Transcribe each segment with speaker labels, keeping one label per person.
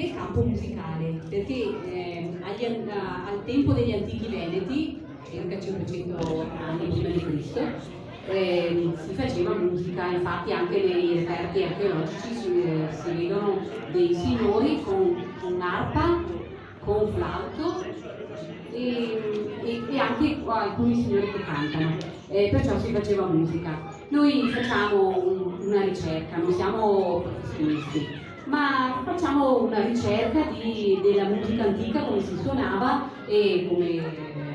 Speaker 1: nel campo musicale, perché al tempo degli antichi veneti, circa 500 anni prima di Cristo, si faceva musica. Infatti anche nei reperti archeologici si vedono dei signori con un'arpa, con flauto e anche alcuni signori che cantano, perciò si faceva musica. Noi facciamo una ricerca, non siamo professionisti, ma facciamo una ricerca della musica antica, come si suonava e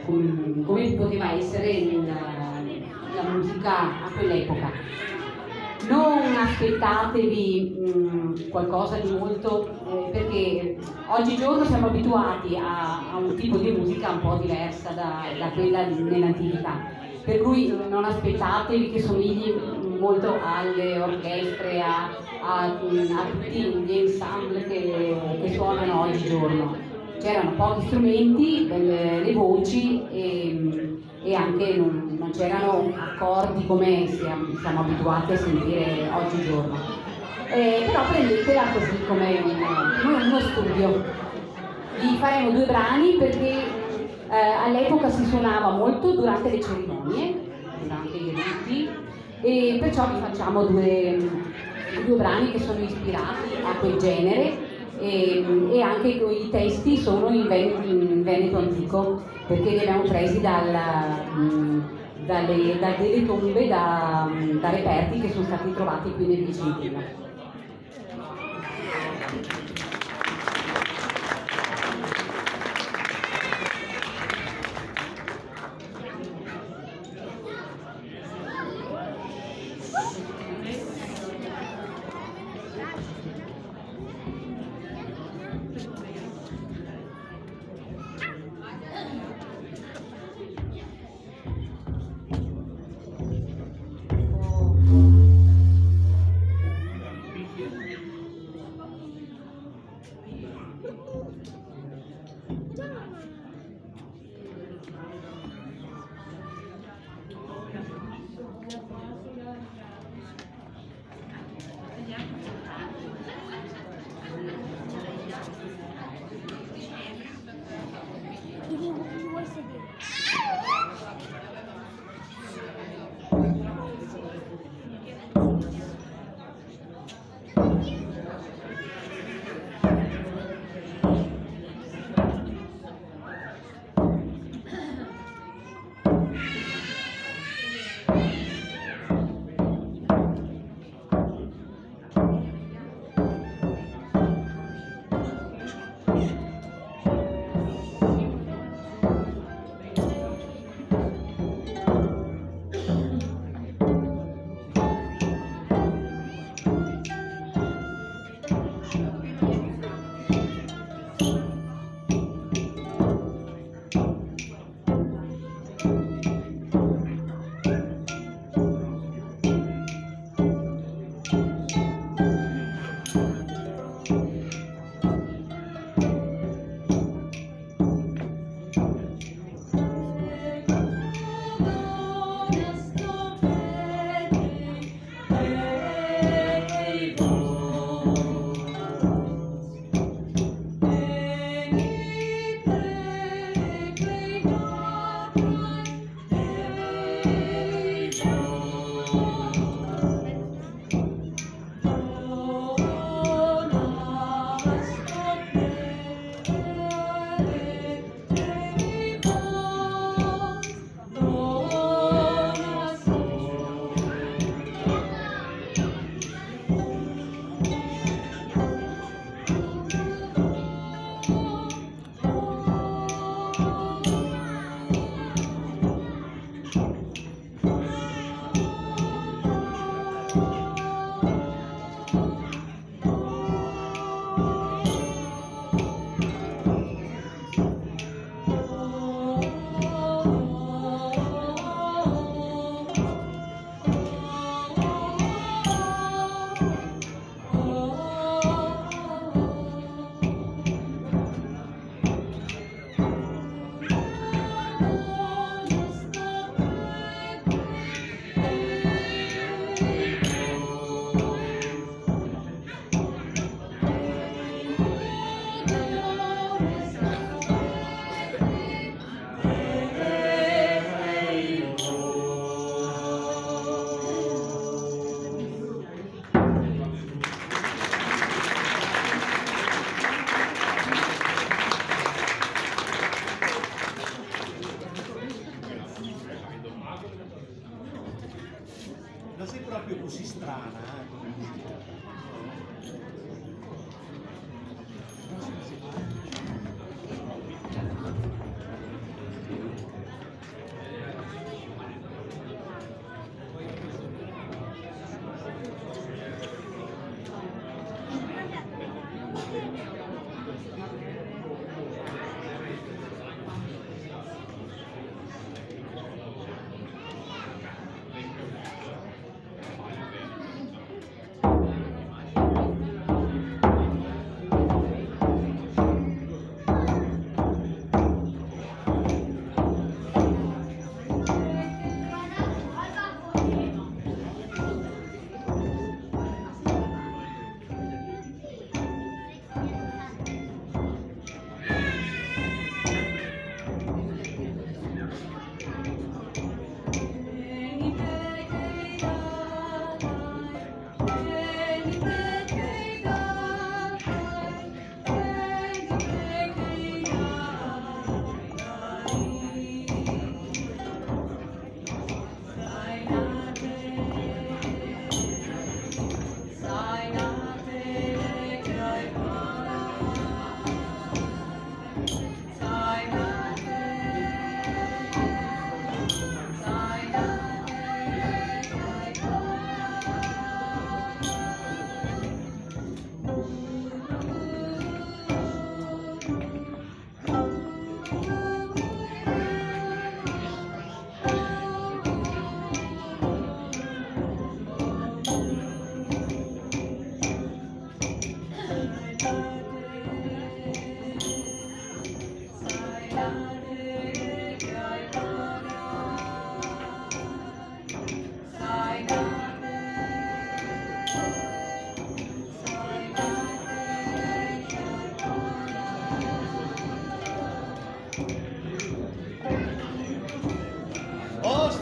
Speaker 1: come poteva essere la musica a quell'epoca. Non aspettatevi qualcosa di molto, perché oggigiorno siamo abituati a un tipo di musica un po' diversa da quella nell'antichità, per cui non aspettatevi che somigli molto alle orchestre, a tutti gli ensemble che suonano oggigiorno. C'erano pochi strumenti, le voci e anche non c'erano accordi come siamo abituati a sentire oggigiorno. Però prendetela così come uno studio. Vi faremo 2 brani perché all'epoca si suonava molto durante le cerimonie, durante i riti, e perciò vi facciamo due brani che sono ispirati a quel genere, e anche i testi sono in Veneto antico, perché li abbiamo presi da delle tombe, da reperti che sono stati trovati qui nel Vicentino.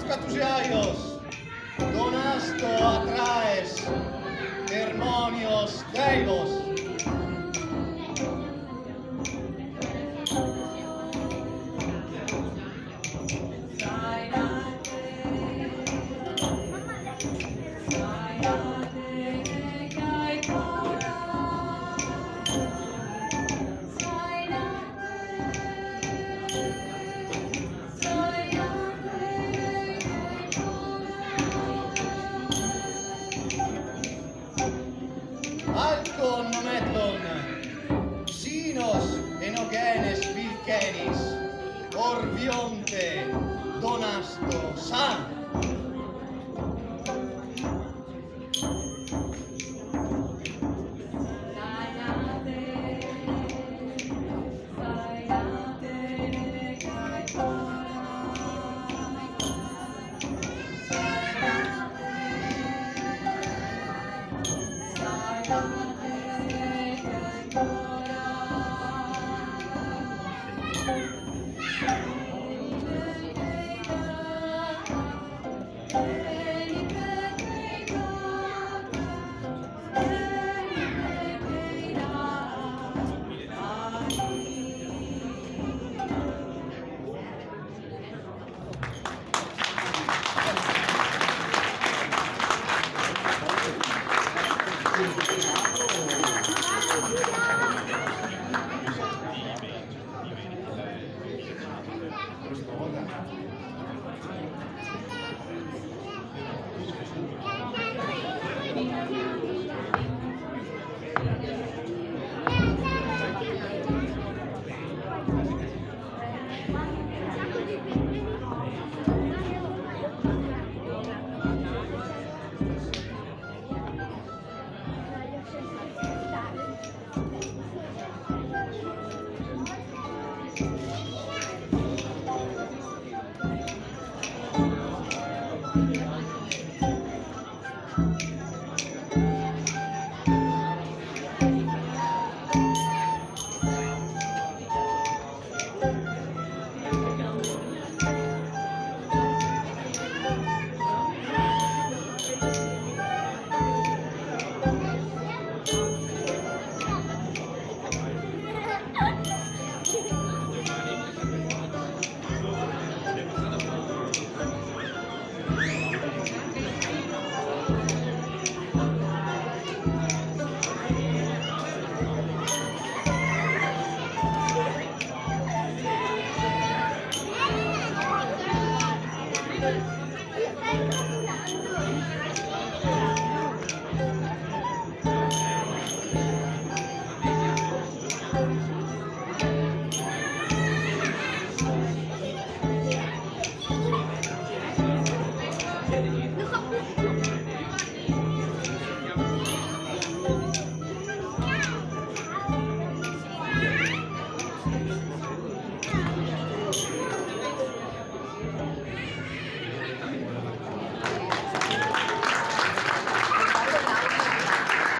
Speaker 2: Catusiaios, donasto atraes, hermonios deivos. Alcon nometlon, Sinos enogenes vilcenis, Orvionte donasto san.